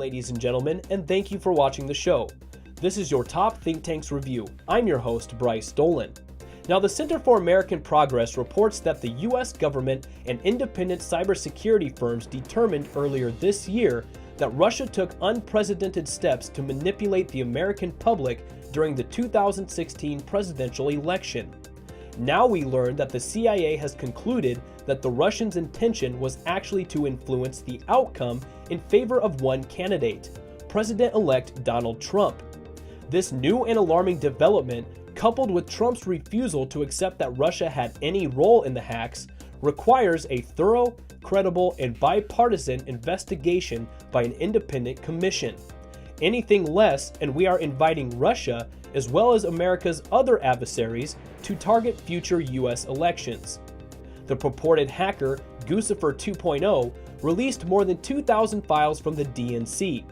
ladies and gentlemen, and thank you for watching the show. This is your Top Think Tanks review. I'm your host, Bryce Dolan. Now, the Center for American Progress reports that the U.S. government and independent cybersecurity firms determined earlier this year that Russia took unprecedented steps to manipulate the American public during the 2016 presidential election. Now we learn that the CIA has concluded that the Russians' intention was actually to influence the outcome in favor of one candidate, President-elect Donald Trump. This new and alarming development, coupled with Trump's refusal to accept that Russia had any role in the hacks, requires a thorough, credible, and bipartisan investigation by an independent commission. Anything less, and we are inviting Russia, as well as America's other adversaries, to target future U.S. elections. The purported hacker, Guccifer 2.0, released more than 2,000 files from the DNC.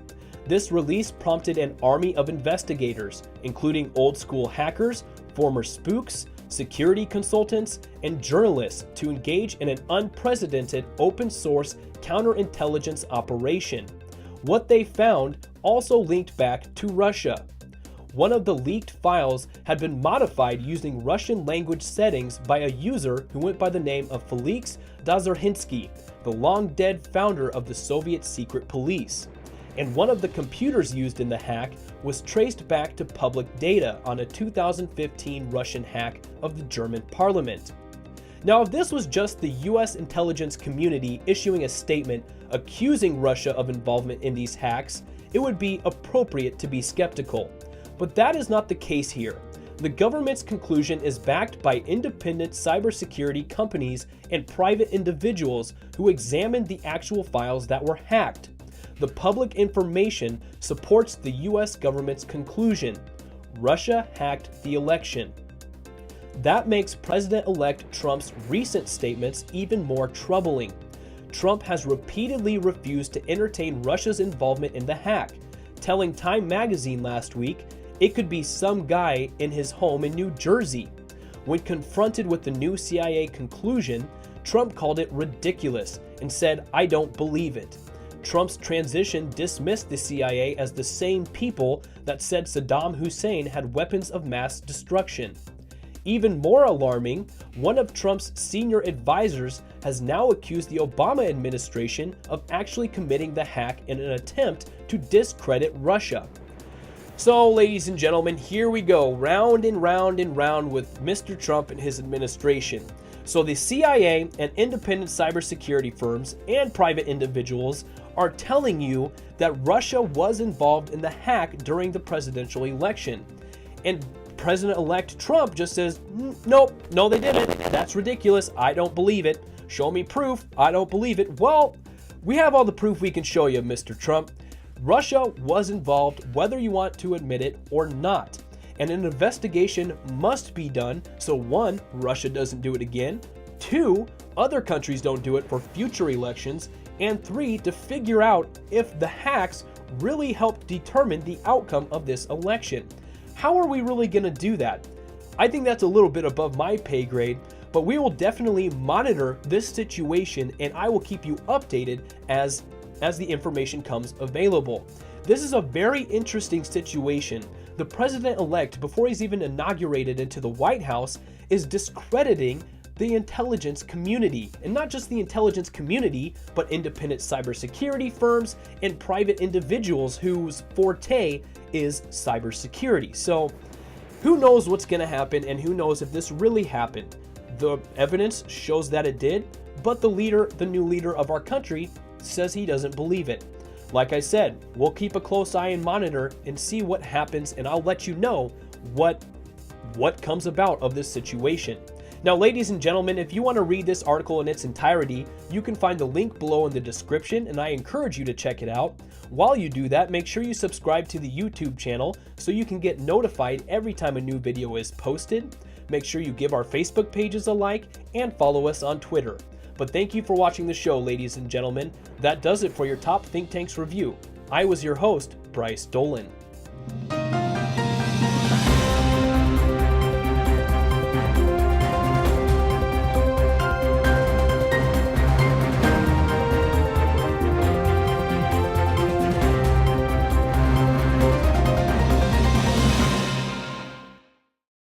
This release prompted an army of investigators, including old-school hackers, former spooks, security consultants, and journalists, to engage in an unprecedented open-source counterintelligence operation. What they found also linked back to Russia. One of the leaked files had been modified using Russian language settings by a user who went by the name of Felix Dzerzhinsky, the long-dead founder of the Soviet secret police. And one of the computers used in the hack was traced back to public data on a 2015 Russian hack of the German parliament. Now, if this was just the US intelligence community issuing a statement accusing Russia of involvement in these hacks, it would be appropriate to be skeptical. But that is not the case here. The government's conclusion is backed by independent cybersecurity companies and private individuals who examined the actual files that were hacked. The public information supports the US government's conclusion. Russia hacked the election. That makes President-elect Trump's recent statements even more troubling. Trump has repeatedly refused to entertain Russia's involvement in the hack, telling Time magazine last week it could be some guy in his home in New Jersey. When confronted with the new CIA conclusion, Trump called it ridiculous and said, "I don't believe it." Trump's transition dismissed the CIA as the same people that said Saddam Hussein had weapons of mass destruction. Even more alarming, one of Trump's senior advisors has now accused the Obama administration of actually committing the hack in an attempt to discredit Russia. So, ladies and gentlemen, here we go, round and round and round with Mr. Trump and his administration. So the CIA and independent cybersecurity firms and private individuals are telling you that Russia was involved in the hack during the presidential election. And President-elect Trump just says, nope, no they didn't, that's ridiculous, I don't believe it, show me proof, I don't believe it. Well, we have all the proof we can show you, Mr. Trump. Russia was involved whether you want to admit it or not. And an investigation must be done so 1, Russia doesn't do it again, 2, other countries don't do it for future elections, and 3, to figure out if the hacks really helped determine the outcome of this election. How are we really going to do that? I think that's a little bit above my pay grade, but we will definitely monitor this situation and I will keep you updated as the information comes available. This is a very interesting situation. The president-elect, before he's even inaugurated into the White House, is discrediting the intelligence community. And not just the intelligence community, but independent cybersecurity firms and private individuals whose forte is cybersecurity. So who knows what's going to happen and who knows if this really happened. The evidence shows that it did, but the new leader of our country says he doesn't believe it. Like I said, we'll keep a close eye and monitor and see what happens, and I'll let you know what comes about of this situation. Now, ladies and gentlemen, if you want to read this article in its entirety, you can find the link below in the description, and I encourage you to check it out. While you do that, make sure you subscribe to the YouTube channel so you can get notified every time a new video is posted. Make sure you give our Facebook pages a like and follow us on Twitter. But thank you for watching the show, ladies and gentlemen. That does it for your Top Think Tanks review. I was your host, Bryce Dolan.